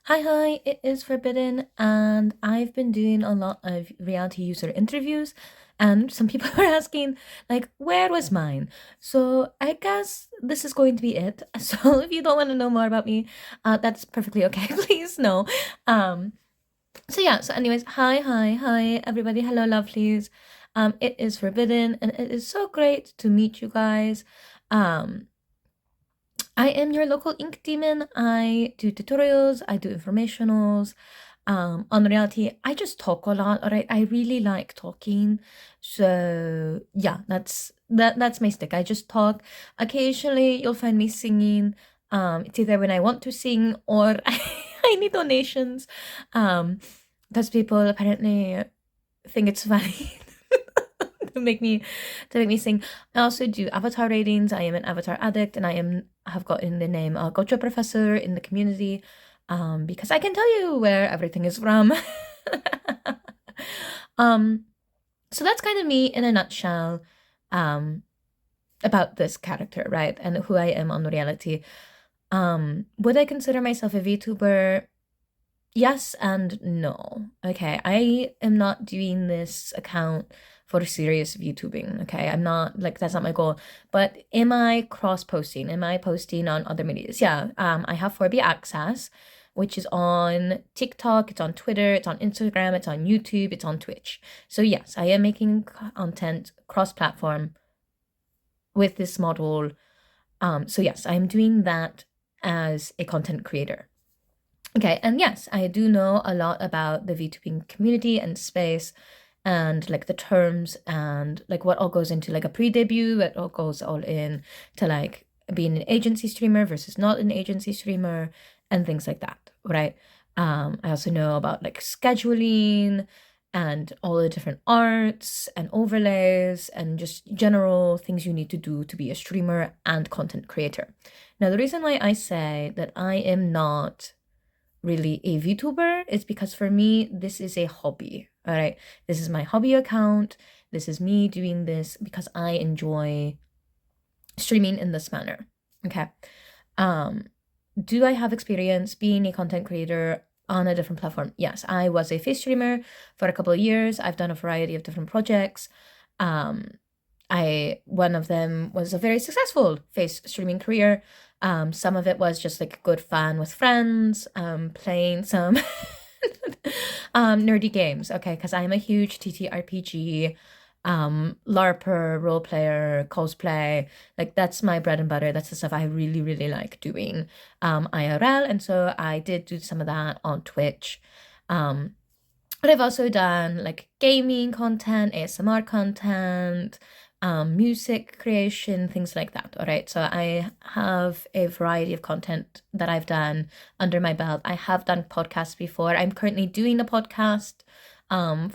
Hi, it is Forbidden, and I've been doing a lot of reality user interviews, and some people are asking, like, where was mine? So I guess this is going to be it. So if you don't want to know more about me, that's perfectly okay. Please no. Um, so yeah, so anyways, hi, everybody. Hello, lovelies. It is Forbidden, and it is so great to meet you guys. Um, I am your local ink demon. I do tutorials, I do informationals. On reality, I just talk a lot, all right? I really like talking. So yeah, that's my stick. I just talk. Occasionally you'll find me singing. It's either when I want to sing or I need donations. Um, because people apparently think it's funny to make me sing. I also do avatar ratings. I am an avatar addict, and have gotten the name Gocho Professor in the community, because I can tell you where everything is from. um, so that's kind of me in a nutshell, um, about this character, right, and who I am on reality. Would I consider myself a VTuber? Yes and no. Okay, I am not doing this account for serious VTubing. Okay, I'm not like that's not my goal. But am I cross posting? Am I posting on other medias? Yeah. I have 4B Access, which is on TikTok, it's on Twitter, it's on Instagram, it's on YouTube, it's on Twitch. So yes, I am making content cross-platform with this model. So yes, I'm doing that as a content creator. Okay, and yes, I do know a lot about the VTubing community and space and like the terms and like what all goes into like a pre-debut, what all goes all in to like being an agency streamer versus not an agency streamer and things like that, right? I also know about like scheduling and all the different arts and overlays and just general things you need to do to be a streamer and content creator. Now, the reason why I say that I am not really a VTuber is because for me, this is a hobby. All right. This is my hobby account. This is me doing this because I enjoy streaming in this manner. Okay. Um, do I have experience being a content creator on a different platform? Yes, I was a face streamer for a couple of years. I've done a variety of different projects. Um, one of them was a very successful face streaming career. Some of it was just like good fun with friends, playing some nerdy games. Okay, because I'm a huge TTRPG, LARPer, role player, cosplay. Like that's my bread and butter. That's the stuff I really, really like doing, IRL. And so I did do some of that on Twitch. But I've also done like gaming content, ASMR content, music creation, things like that. All right. So I have a variety of content that I've done under my belt. I have done podcasts before. I'm currently doing a podcast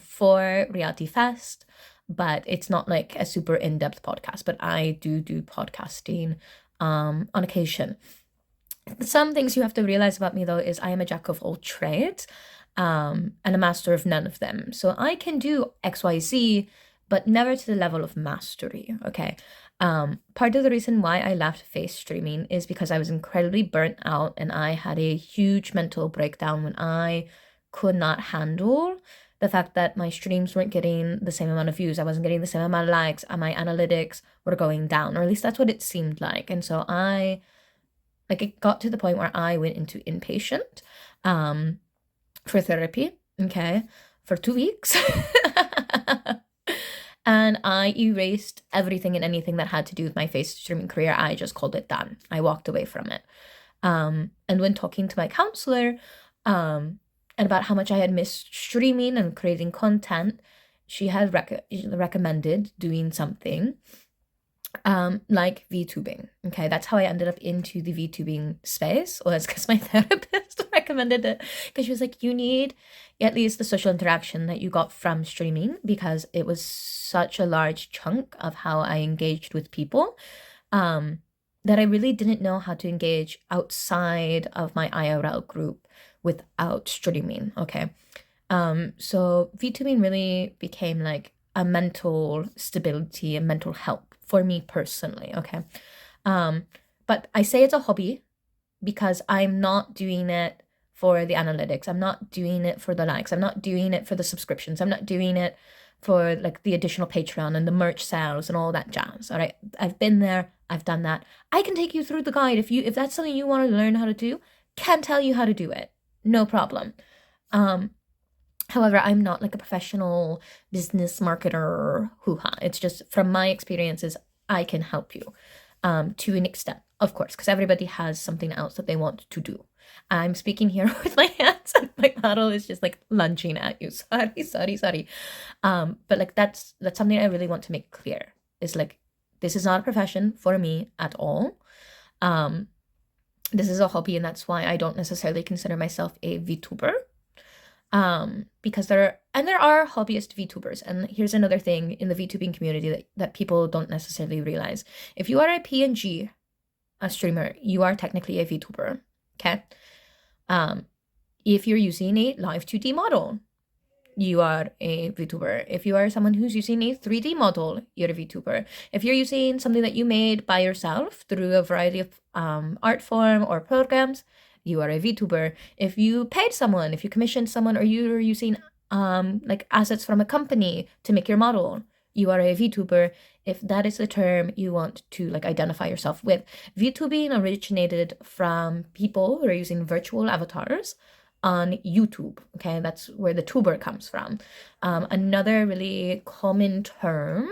for Reality Fest, but it's not like a super in-depth podcast, but I do podcasting on occasion. Some things you have to realize about me though is I am a jack of all trades, and a master of none of them. So I can do XYZ, but never to the level of mastery. Okay. Part of the reason why I left face streaming is because I was incredibly burnt out and I had a huge mental breakdown when I could not handle the fact that my streams weren't getting the same amount of views. I wasn't getting the same amount of likes, and my analytics were going down, or at least that's what it seemed like. And so it got to the point where I went into inpatient for therapy, okay, for 2 weeks. And I erased everything and anything that had to do with my face streaming career. I just called it done. I walked away from it. And when talking to my counselor, and about how much I had missed streaming and creating content, she had recommended doing something like VTubing. Okay, that's how I ended up into the VTubing space. Well, it's because my therapist recommended it, because she was like, you need at least the social interaction that you got from streaming, because it was such a large chunk of how I engaged with people, that I really didn't know how to engage outside of my IRL group without streaming. Okay. So VTubing really became like a mental stability and mental help for me personally. Okay. But I say it's a hobby because I'm not doing it for the analytics. I'm not doing it for the likes. I'm not doing it for the subscriptions. I'm not doing it for like the additional Patreon and the merch sales and all that jazz. All right. I've been there. I've done that. I can take you through the guide. If that's something you want to learn how to do, can tell you how to do it. No problem. However, I'm not like a professional business marketer hoo-ha. It's just from my experiences, I can help you to an extent, of course, because everybody has something else that they want to do. I'm speaking here with my hands and my model is just like lunging at you. Sorry. But like that's something I really want to make clear. Is like, this is not a profession for me at all. This is a hobby, and that's why I don't necessarily consider myself a VTuber. Because there are hobbyist VTubers, and here's another thing in the VTubing community that people don't necessarily realize. If you are a PNG, a streamer, you are technically a VTuber, okay? If you're using a live 2D model, you are a VTuber. If you are someone who's using a 3D model, you're a VTuber. If you're using something that you made by yourself through a variety of art form or programs, you are a VTuber. If you paid someone, if you commissioned someone, or you're using like assets from a company to make your model, you are a VTuber. If that is the term you want to like identify yourself with. VTubing originated from people who are using virtual avatars on YouTube. Okay, that's where the tuber comes from. Another really common term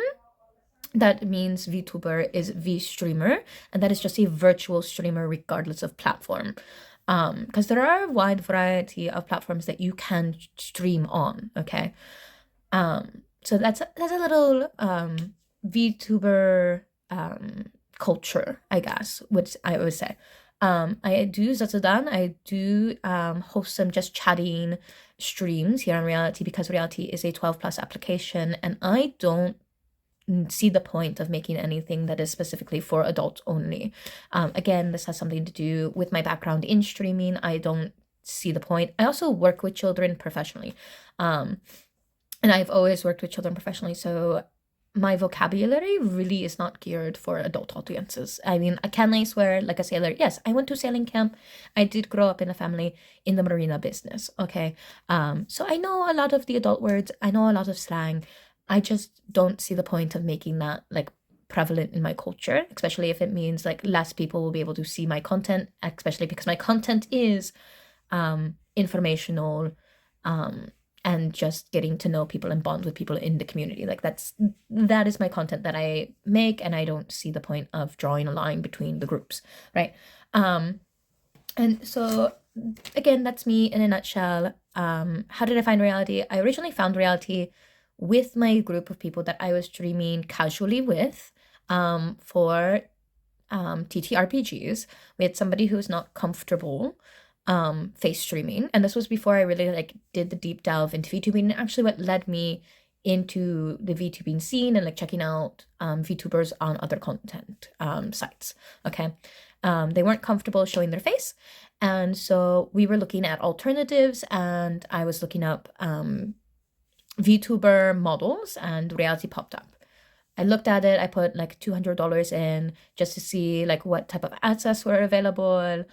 that means VTuber is V-streamer, and that is just a virtual streamer regardless of platform. Because there are a wide variety of platforms that you can stream on, okay? So that's a little VTuber culture, I guess, which I would say. I do Zatsudan. I do host some just chatting streams here on Reality, because Reality is a 12+ application, and I don't see the point of making anything that is specifically for adults only. Again, this has something to do with my background in streaming. I don't see the point. I also work with children professionally. And I've always worked with children professionally, so my vocabulary really is not geared for adult audiences. I mean, can I swear like a sailor? Yes, I went to sailing camp. I did grow up in a family in the marina business, okay? So I know a lot of the adult words. I know a lot of slang. I just don't see the point of making that like prevalent in my culture, especially if it means like less people will be able to see my content, especially because my content is informational, and just getting to know people and bond with people in the community. Like that is my content that I make, and I don't see the point of drawing a line between the groups, right? And so again, that's me in a nutshell. How did I find Reality? I originally found Reality with my group of people that I was streaming casually with for TTRPGs. We had somebody who was not comfortable face streaming, and this was before I really like did the deep delve into VTubing, and actually what led me into the VTubing scene and like checking out VTubers on other content sites. Okay, they weren't comfortable showing their face, and so we were looking at alternatives, and I was looking up VTuber models, and Reality popped up. I looked at it. I put like $200 in just to see like what type of assets were available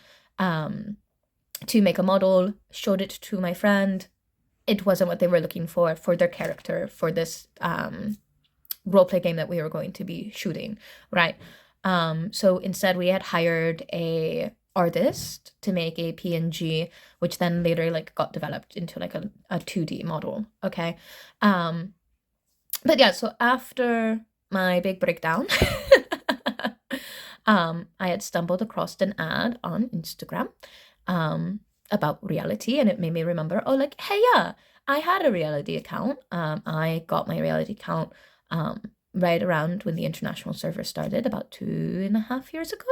to make a model. Showed it to my friend. It wasn't what they were looking for their character for this roleplay game that we were going to be shooting, right? So instead we had hired a artist to make a PNG, which then later like got developed into like a 2D model, okay? But yeah, so after my big breakdown, I had stumbled across an ad on Instagram about Reality, and it made me remember, oh, like, hey, yeah, I had a Reality account. I got my Reality account right around when the international server started, about 2.5 years ago.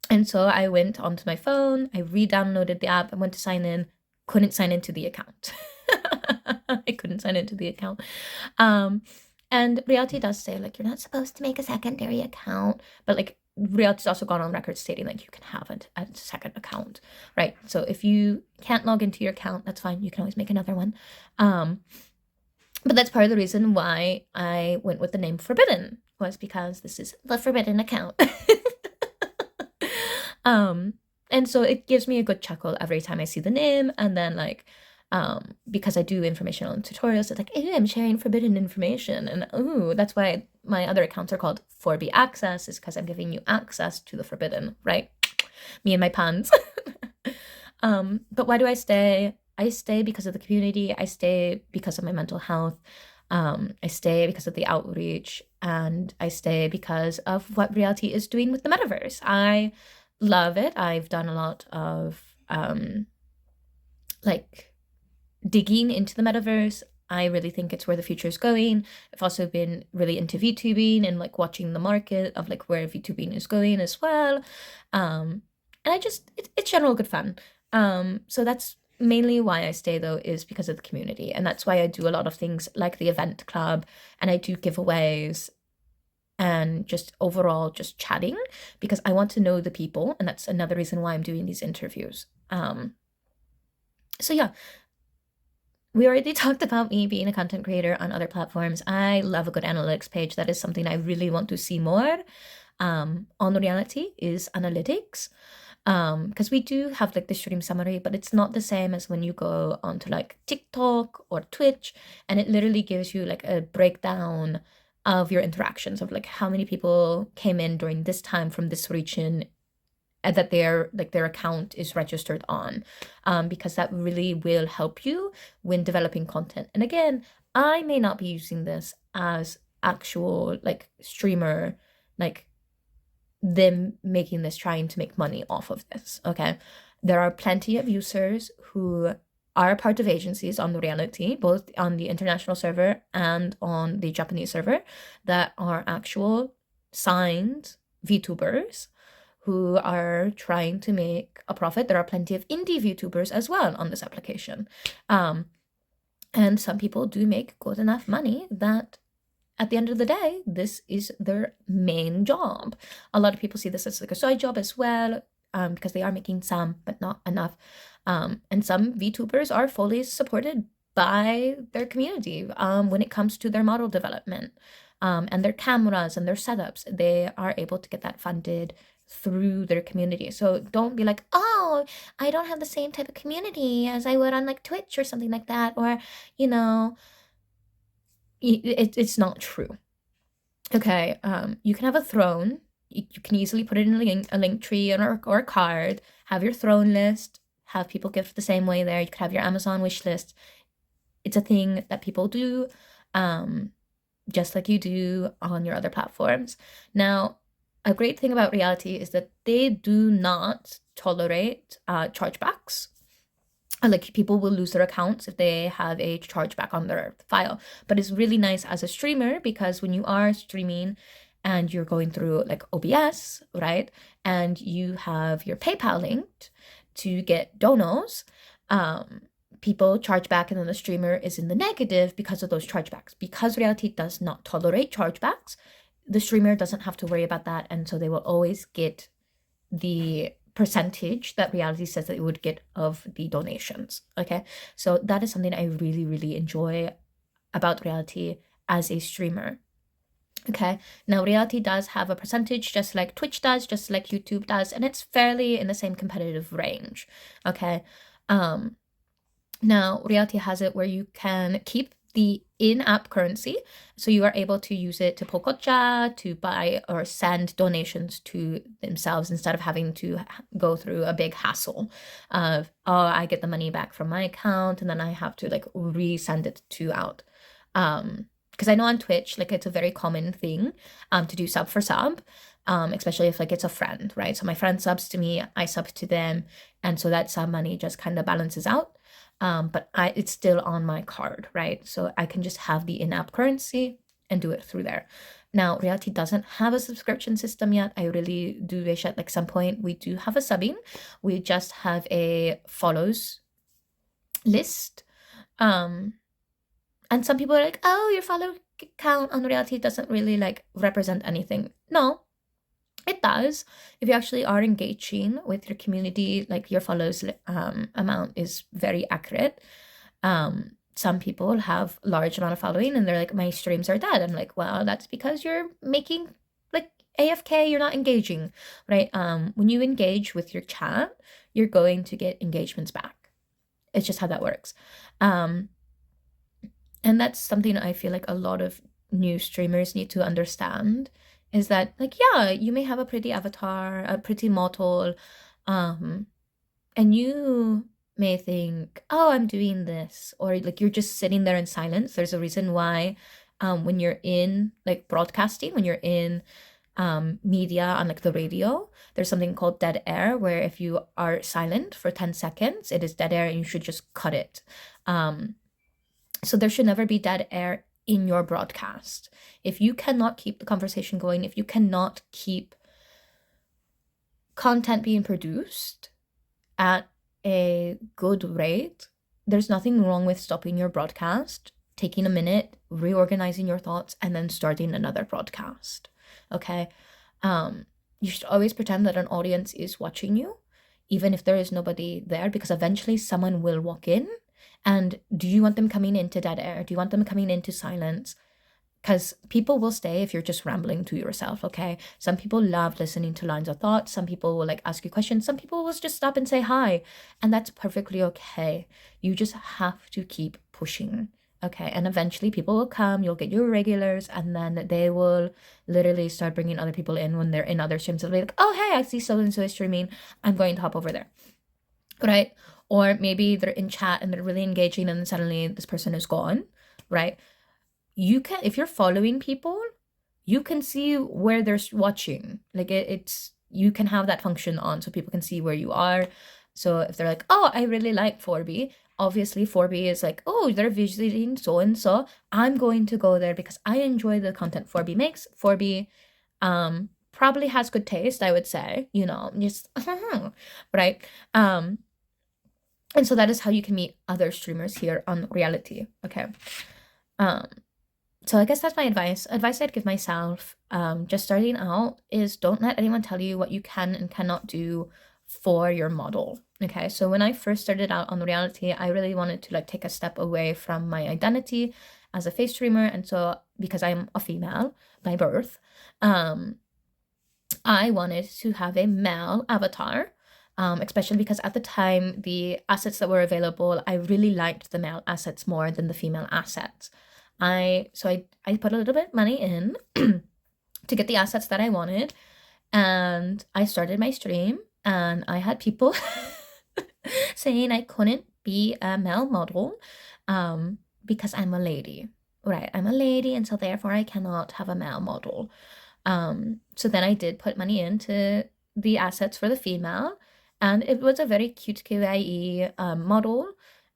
And so I went onto my phone, I re-downloaded the app, I went to sign in, couldn't sign into the account. I couldn't sign into the account. And Reality does say, like, you're not supposed to make a secondary account, but like Reality's also gone on record stating like you can have a second account, right? So if you can't log into your account, that's fine. You can always make another one. But that's part of the reason why I went with the name Forbidden, was because this is the Forbidden account. And so it gives me a good chuckle every time I see the name. And then like, because I do informational tutorials, it's like, hey, I'm sharing forbidden information. And ooh, that's why my other accounts are called Forby Access, is because I'm giving you access to the forbidden, right? Me and my puns. But why do I stay? I stay because of the community. I stay because of my mental health. I stay because of the outreach, and I stay because of what reality is doing with the metaverse. I love it. I've done a lot of like digging into the metaverse. I really think it's where the future is going. I've also been really into VTubing and like watching the market of like where VTubing is going as well. And it's general good fun. So that's mainly why I stay though, is because of the community. And that's why I do a lot of things like the event club, and I do giveaways and just overall just chatting, because I want to know the people. And that's another reason why I'm doing these interviews. So yeah, we already talked about me being a content creator on other platforms. I love a good analytics page. That is something I really want to see more. On reality is analytics. Because we do have like the stream summary, but it's not the same as when you go onto like TikTok or Twitch, and it literally gives you like a breakdown of your interactions, of like how many people came in during this time from this region, and that their account is registered on, because that really will help you when developing content. And again, I may not be using this as actual like streamer, like them making this, trying to make money off of this. Okay, there are plenty of users who are part of agencies on the reality, both on the international server and on the Japanese server, that are actual signed VTubers who are trying to make a profit. There are plenty of indie VTubers as well on this application. And some people do make good enough money that at the end of the day, this is their main job. A lot of people see this as like a side job as well, because they are making some, but not enough. And some VTubers are fully supported by their community when it comes to their model development, and their cameras and their setups. They are able to get that funded through their community. So don't be like, oh, I don't have the same type of community as I would on like Twitch or something like that, or you know, it's not true. Okay, you can have a throne. You can easily put it in a link tree or a card. Have your throne list. Have people gift the same way there. You can have your Amazon wish list. It's a thing that people do, just like you do on your other platforms. Now, a great thing about reality is that they do not tolerate chargebacks. Like people will lose their accounts if they have a chargeback on their file. But it's really nice as a streamer, because when you are streaming and you're going through like OBS, right, and you have your PayPal linked to get donos, people charge back, and then the streamer is in the negative because of those chargebacks. Because reality does not tolerate chargebacks, the streamer doesn't have to worry about that, and so they will always get the percentage that reality says that it would get of the donations. Okay, so that is something I really, really enjoy about reality as a streamer. Okay, now reality does have a percentage, just like Twitch does, just like YouTube does, and it's fairly in the same competitive range. Okay, now reality has it where you can keep the in-app currency, so you are able to use it to pokocha, to buy or send donations to themselves, instead of having to go through a big hassle of, oh, I get the money back from my account and then I have to like resend it to out. Because I know on Twitch, like it's a very common thing to do sub for sub, especially if like it's a friend, right? So my friend subs to me, I sub to them, and so that sub money just kind of balances out. But it's still on my card, right? So I can just have the in-app currency and do it through there. Now, reality doesn't have a subscription system yet. I really do wish at like some point we do have a subbing. We just have a follows list. And some people are like, oh, your follow count on reality doesn't really like represent anything. No, it does. If you actually are engaging with your community, like your follows amount is very accurate. Some people have large amount of following and they're like, my streams are dead. I'm like, well, that's because you're making like AFK, you're not engaging, right? When you engage with your chat, you're going to get engagements back. It's just how that works. And that's something I feel like a lot of new streamers need to understand, is that, like, yeah, you may have a pretty avatar, a pretty model, and you may think, oh, I'm doing this, or like you're just sitting there in silence. There's a reason why when you're in like broadcasting, when you're in media on like the radio, there's something called dead air, where if you are silent for 10 seconds, it is dead air and you should just cut it. So there should never be dead air in your broadcast. If you cannot keep the conversation going, if you cannot keep content being produced at a good rate, there's nothing wrong with stopping your broadcast, taking a minute, reorganizing your thoughts, and then starting another broadcast. Okay? You should always pretend that an audience is watching you, even if there is nobody there, because eventually someone will walk in. And do you want them coming into dead air? Do you want them coming into silence? Because people will stay if you're just rambling to yourself, okay? Some people love listening to lines of thought. Some people will like ask you questions. Some people will just stop and say hi. And that's perfectly okay. You just have to keep pushing, okay? And eventually people will come, you'll get your regulars, and then they will literally start bringing other people in when they're in other streams. They'll be like, oh, hey, I see so-and-so is streaming. I'm going to hop over there, right? Or maybe they're in chat and they're really engaging and then suddenly this person is gone, right? You can, if you're following people, you can see where they're watching. Like it's you can have that function on so people can see where you are. So if they're like, oh, I really like 4B, obviously 4B is like, oh, they're visiting so and so, I'm going to go there because I enjoy the content 4B makes. 4B probably has good taste, I would say, you know, just right. And so that is how you can meet other streamers here on Reality. Okay. So I guess that's my advice. Advice I'd give myself, just starting out, is don't let anyone tell you what you can and cannot do for your model. Okay, so when I first started out on Reality, I really wanted to like take a step away from my identity as a face streamer, and so because I'm a female by birth, I wanted to have a male avatar. Especially because at the time, the assets that were available, I really liked the male assets more than the female assets. I put a little bit of money in to get the assets that I wanted, and I started my stream, and I had people saying I couldn't be a male model because I'm a lady. Right, I'm a lady, and so therefore I cannot have a male model. So then I did put money into the assets for the female, and it was a very cute kawaii model.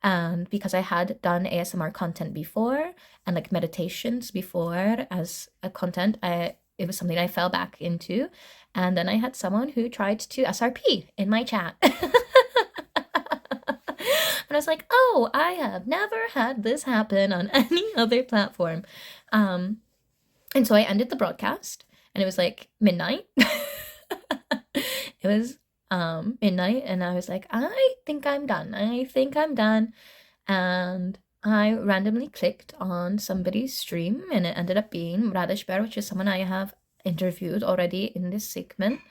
And because I had done ASMR content before and like meditations before as a content, it was something I fell back into. And then I had someone who tried to SRP in my chat. And I was like, oh, I have never had this happen on any other platform. And so I ended the broadcast, and it was like midnight. It was midnight, and I was like, I think I'm done. And I randomly clicked on somebody's stream, and it ended up being Radish Bear, which is someone I have interviewed already in this segment.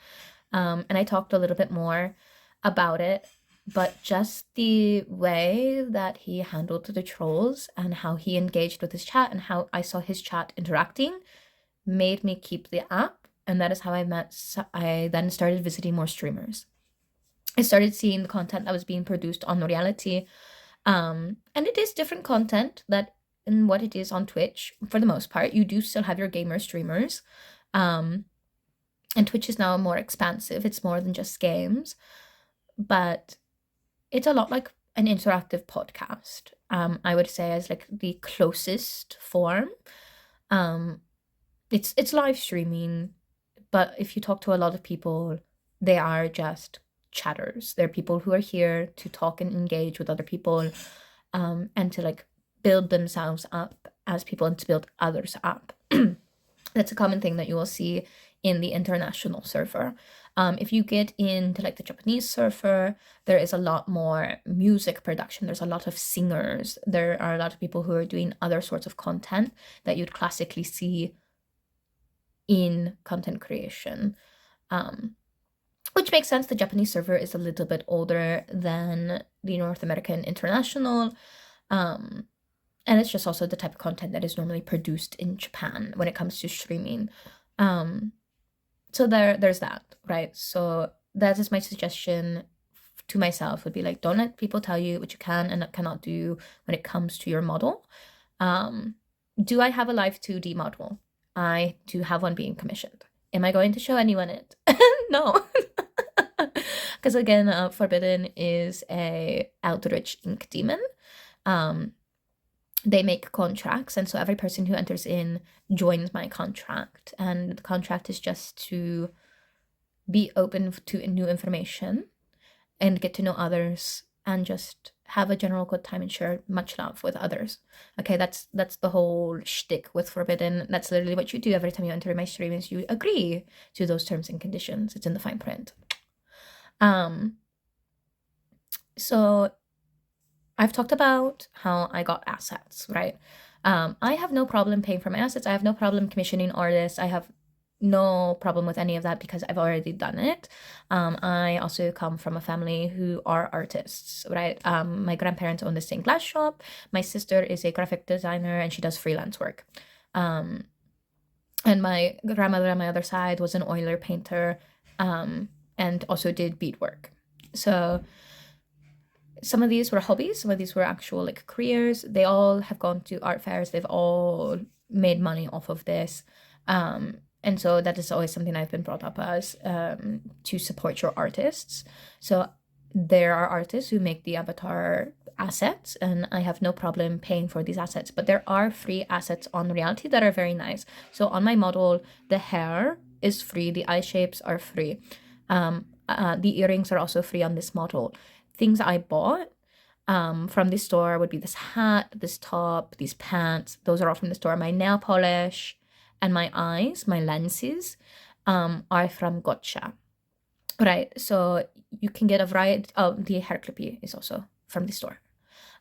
And I talked a little bit more about it, but just the way that he handled the trolls and how he engaged with his chat and how I saw his chat interacting made me keep the app. And that is how I then started visiting more streamers. I started seeing the content that was being produced on Reality. And it is different content than what it is on Twitch. For the most part, you do still have your gamer streamers. And Twitch is now more expansive. It's more than just games. But it's a lot like an interactive podcast. I would say as like the closest form. It's live streaming. But if you talk to a lot of people, they are just chatters. They're people who are here to talk and engage with other people, and to like build themselves up as people and to build others up. That's a common thing that you will see in the international server. If you get into like the Japanese server, there is a lot more music production. There's a lot of singers. There are a lot of people who are doing other sorts of content that you'd classically see in content creation. Which makes sense. The Japanese server is a little bit older than the North American international. And it's just also the type of content that is normally produced in Japan when it comes to streaming. So there's that, right? So that is my suggestion to myself, would be like, don't let people tell you what you can and cannot do when it comes to your model. Do I have a live 2D model? I do have one being commissioned. Am I going to show anyone it? No. Because again, Forbidden is a Eldritch ink demon. They make contracts, and so every person who enters in joins my contract, and the contract is just to be open to new information and get to know others and just have a general good time and share much love with others. Okay, that's the whole shtick with Forbidden. That's literally what you do every time you enter my stream, is you agree to those terms and conditions. It's in the fine print. So I've talked about how I got assets, right? I have no problem paying for my assets. I have no problem commissioning artists. I have no problem with any of that because I've already done it. I also come from a family who are artists, right? My grandparents own the stained glass shop. My sister is a graphic designer and she does freelance work. And my grandmother on my other side was an oiler painter, and also did beadwork. So some of these were hobbies, some of these were actual like careers. They all have gone to art fairs. They've all made money off of this. And so that is always something I've been brought up as, to support your artists. So there are artists who make the avatar assets, and I have no problem paying for these assets. But there are free assets on Reality that are very nice. So on my model, the hair is free, the eye shapes are free. The earrings are also free on this model. Things I bought from the store would be this hat, this top, these pants. Those are all from the store. My nail polish and my eyes, my lenses, are from Gotcha. Right, so you can get a variety. Oh, the hair clippy is also from the store.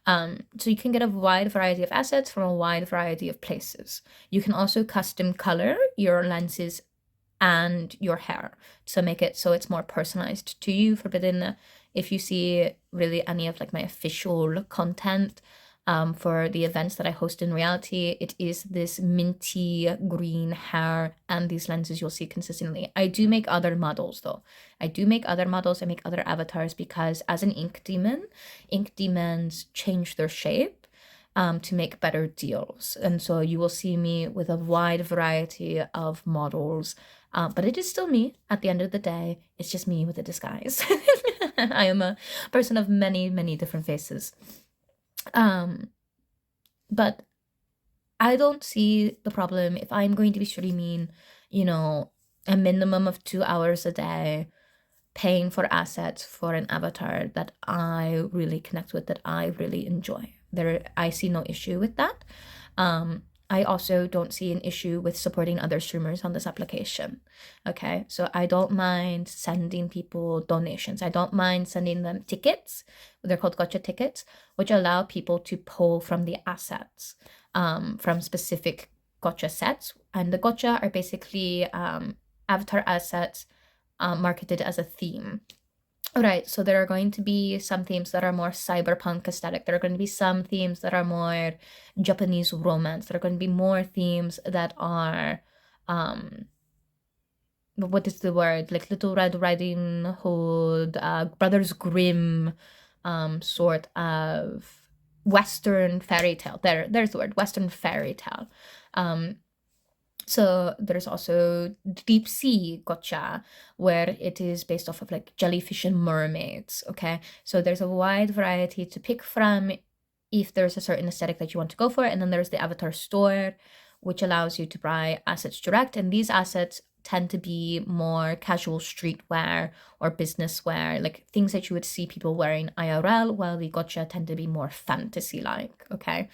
So you can get a wide variety of assets from a wide variety of places. You can also custom color your lenses and your hair to make it so it's more personalized to you. Forbidden, if you see really any of like my official content for the events that I host in Reality, it is this minty green hair and these lenses you'll see consistently. I do make other models though. I make other avatars because as an ink demons change their shape to make better deals. And so you will see me with a wide variety of models. But it is still me at the end of the day. It's just me with a disguise. I am a person of many, many different faces. But I don't see the problem if I'm going to be streaming, a minimum of 2 hours a day, paying for assets for an avatar that I really connect with, that I really enjoy. I see no issue with that. I also don't see an issue with supporting other streamers on this application. Okay, so I don't mind sending people donations. I don't mind sending them tickets. They're called gotcha tickets, which allow people to pull from the assets from specific gotcha sets. And the gotcha are basically avatar assets marketed as a theme. Right, so there are going to be some themes that are more cyberpunk aesthetic. There are going to be some themes that are more Japanese romance. There are going to be more themes that are, what is the word? Like Little Red Riding Hood, Brothers Grimm, sort of Western fairy tale. There's the word, Western fairy tale. So there's also deep sea gotcha, where it is based off of like jellyfish and mermaids. Okay, so there's a wide variety to pick from if there's a certain aesthetic that you want to go for. And then there's the avatar store, which allows you to buy assets direct, and these assets tend to be more casual streetwear or business wear, like things that you would see people wearing IRL, while the gotcha tend to be more fantasy like, okay,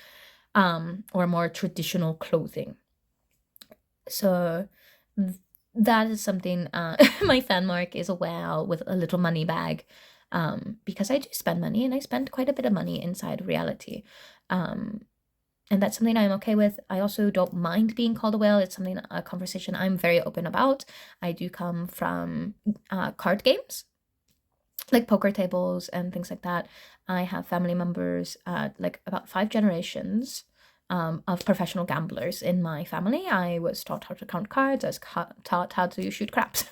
or more traditional clothing. So that is something my fan mark is a whale with a little money bag, because I do spend money, and I spend quite a bit of money inside Reality. And that's something I'm okay with. I also don't mind being called a whale. It's something, a conversation I'm very open about. I do come from card games, like poker tables and things like that. I have family members, like about 5 generations of professional gamblers in my family. I was taught how to count cards. I was taught how to shoot craps.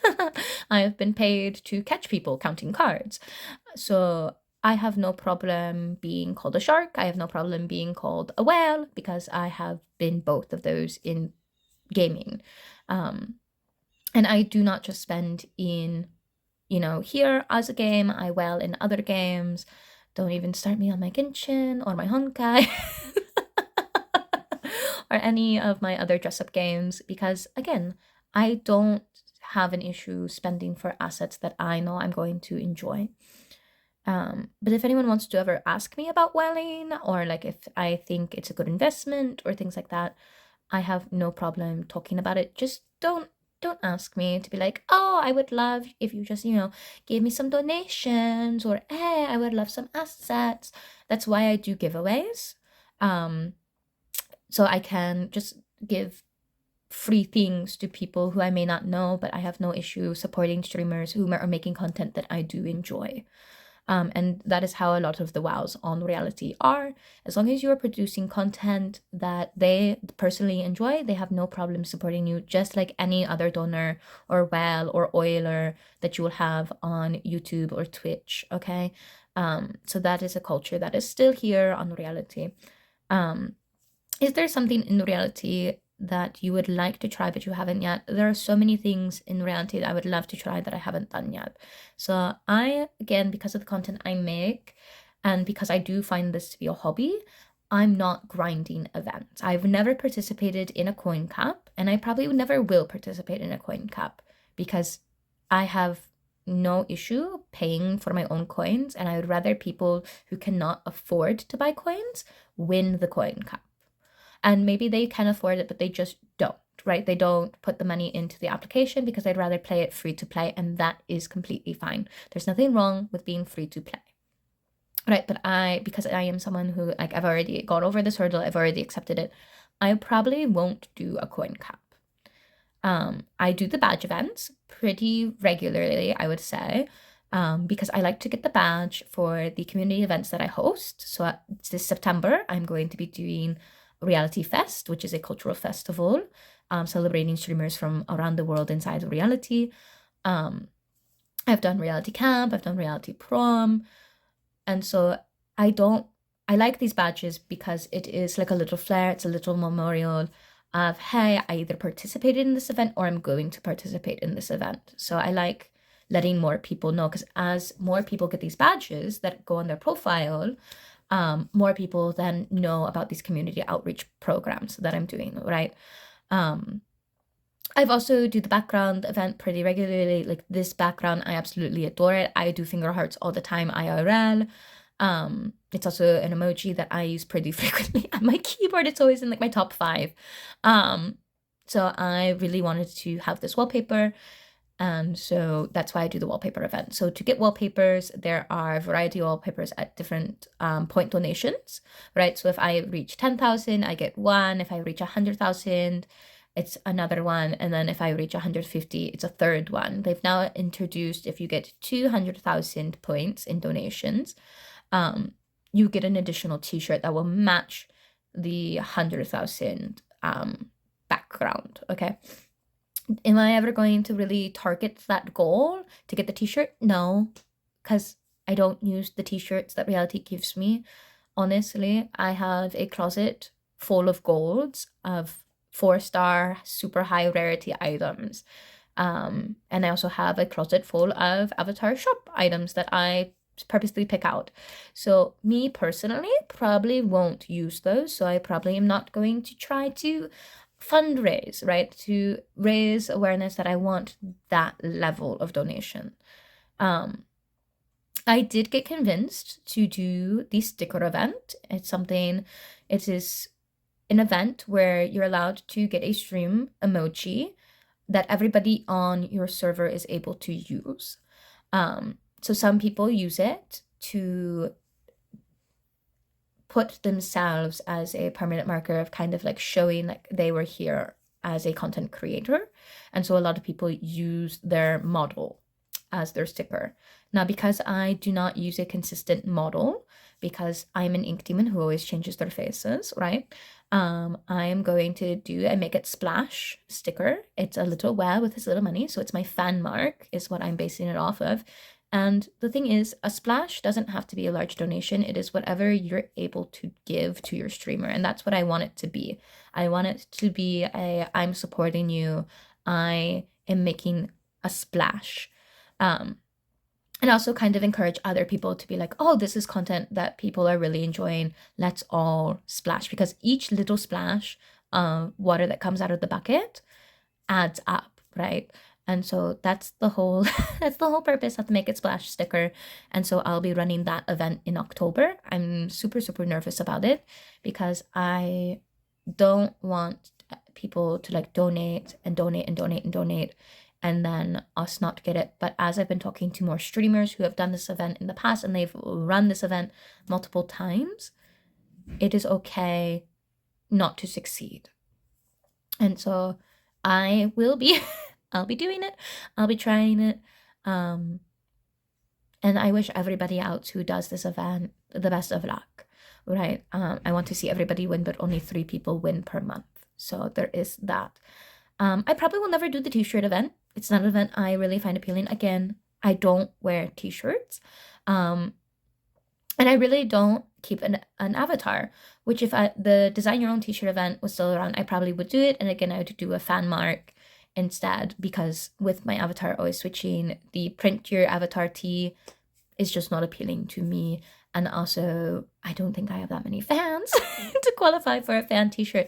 I have been paid to catch people counting cards. So I have no problem being called a shark. I have no problem being called a whale because I have been both of those in gaming. Um, and I do not just spend in, here as a game, I whale in other games. Don't even start me on my Genshin or my Honkai or any of my other dress up games because, again, I don't have an issue spending for assets that I know I'm going to enjoy. But if anyone wants to ever ask me about whaling or like if I think it's a good investment or things like that, I have no problem talking about it. Just don't ask me to be like, oh, I would love if you just, gave me some donations or hey, I would love some assets. That's why I do giveaways. Um, so I can just give free things to people who I may not know, but I have no issue supporting streamers who are making content that I do enjoy. And that is how a lot of the wows on reality are. As long as you are producing content that they personally enjoy, they have no problem supporting you, just like any other donor or well or oiler that you will have on YouTube or Twitch. Okay. So that is a culture that is still here on reality. Um, is there something in reality that you would like to try but you haven't yet? There are so many things in reality that I would love to try that I haven't done yet. So I, again, because of the content I make and because I do find this to be a hobby, I'm not grinding events. I've never participated in a coin cap and I probably never will participate in a coin cap because I have no issue paying for my own coins and I would rather people who cannot afford to buy coins win the coin cap. And maybe they can afford it, but they just don't, right? They don't put the money into the application because they'd rather play it free to play, and that is completely fine. There's nothing wrong with being free to play. Right, but because I am someone who, like, I've already got over this hurdle, I've already accepted it, I probably won't do a coin cap. I do the badge events pretty regularly, I would say, because I like to get the badge for the community events that I host. So this September, I'm going to be doing Reality Fest, which is a cultural festival celebrating streamers from around the world inside of reality. I've done Reality Camp, I've done Reality Prom, and so I like these badges because it is like a little flair, it's a little memorial of, hey, I either participated in this event or I'm going to participate in this event. So I like letting more people know because as more people get these badges that go on their profile, more people then know about these community outreach programs that I'm doing, right? I've also do the background event pretty regularly. Like this background, I absolutely adore it. I do finger hearts all the time IRL. It's also an emoji that I use pretty frequently on my keyboard. It's always in like my top 5. So I really wanted to have this wallpaper. And so that's why I do the wallpaper event. So to get wallpapers, there are a variety of wallpapers at different point donations, right? So if I reach 10,000, I get one. If I reach 100,000, it's another one. And then if I reach 150, it's a third one. They've now introduced, if you get 200,000 points in donations, you get an additional t-shirt that will match the 100,000 background, okay? Am I ever going to really target that goal to get the t-shirt? No, because I don't use the t-shirts that reality gives me. Honestly, I have a closet full of golds of 4-star super high rarity items. And I also have a closet full of avatar shop items that I purposely pick out. So me personally probably won't use those. So I probably am not going to try to fundraise, right? To raise awareness that I want that level of donation. I did get convinced to do the sticker event. It is an event where you're allowed to get a stream emoji that everybody on your server is able to use. So some people use it to put themselves as a permanent marker of kind of like showing like they were here as a content creator. And so a lot of people use their model as their sticker. Now, because I do not use a consistent model, because I'm an ink demon who always changes their faces, right? I'm going to do a Make It Splash sticker. It's a little whale with his little money, so it's my fan mark is what I'm basing it off of. And the thing is, a splash doesn't have to be a large donation. It is whatever you're able to give to your streamer. And that's what I want it to be. I want it to be I'm supporting you. I am making a splash. And also kind of encourage other people to be like, oh, this is content that people are really enjoying. Let's all splash, because each little splash of water that comes out of the bucket adds up, right? And so that's the whole that's the whole purpose of the Make It Splash sticker. And so I'll be running that event in October. I'm super, super nervous about it because I don't want people to like donate and donate and donate and donate and then us not get it. But as I've been talking to more streamers who have done this event in the past and they've run this event multiple times, it is okay not to succeed. And so I will be I'll be doing it. I'll be trying it. And I wish everybody else who does this event the best of luck, right? I want to see everybody win, but only 3 people win per month. So there is that. I probably will never do the t-shirt event. It's not an event I really find appealing. Again, I don't wear t-shirts. And I really don't keep an avatar, which if the design your own t-shirt event was still around, I probably would do it. And again, I would do a fan mark instead, because with my avatar always switching, the print your avatar tee is just not appealing to me. And also, I don't think I have that many fans to qualify for a fan t-shirt.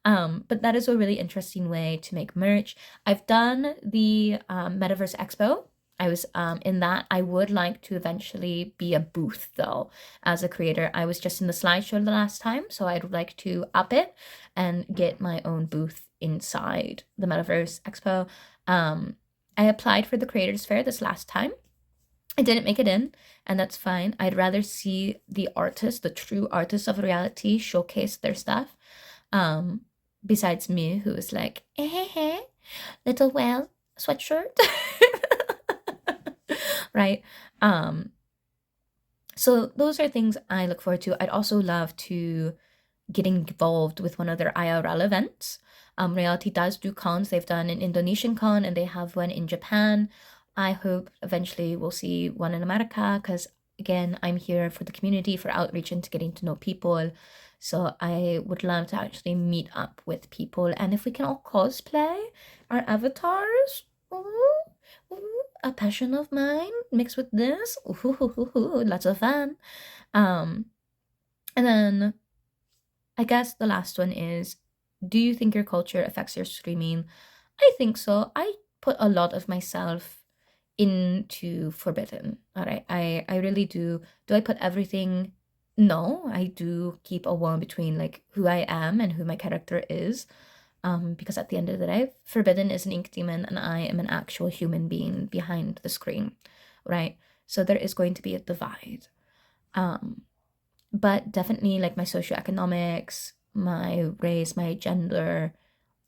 But that is a really interesting way to make merch. I've done the Metaverse Expo. I was in that. I would like to eventually be a booth though as a creator. I was just in the slideshow the last time, so I'd like to up it and get my own booth inside the Metaverse Expo. I applied for the Creators Fair this last time. I didn't make it in, and that's fine. I'd rather see the artists, the true artists of reality, showcase their stuff. Besides me, who is like, little whale sweatshirt. Right? So those are things I look forward to. I'd also love to get involved with one of their IRL events. Reality does do cons. They've done an Indonesian con and they have one in Japan. I hope eventually we'll see one in America because, again, I'm here for the community, for outreach and to getting to know people. So I would love to actually meet up with people. And if we can all cosplay our avatars, a passion of mine mixed with this, lots of fun. And then I guess the last one is, do you think your culture affects your streaming? I think so. I put a lot of myself into Forbidden. All right. I really do. Do I put everything? No, I do keep a wall between like who I am and who my character is. Because at the end of the day, Forbidden is an ink demon and I am an actual human being behind the screen, right? So there is going to be a divide. But definitely like my socioeconomics, my race, my gender,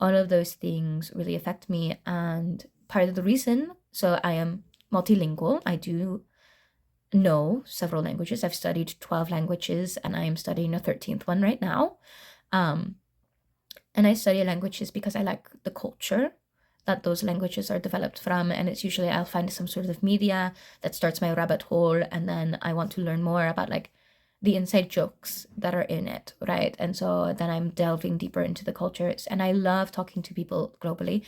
all of those things really affect me. And part of the reason, so I am multilingual. I do know several languages. I've studied 12 languages and I am studying a 13th one right now. And I study languages because I like the culture that those languages are developed from. And it's usually I'll find some sort of media that starts my rabbit hole. And then I want to learn more about like the inside jokes that are in it, right? And so then I'm delving deeper into the cultures. And I love talking to people globally.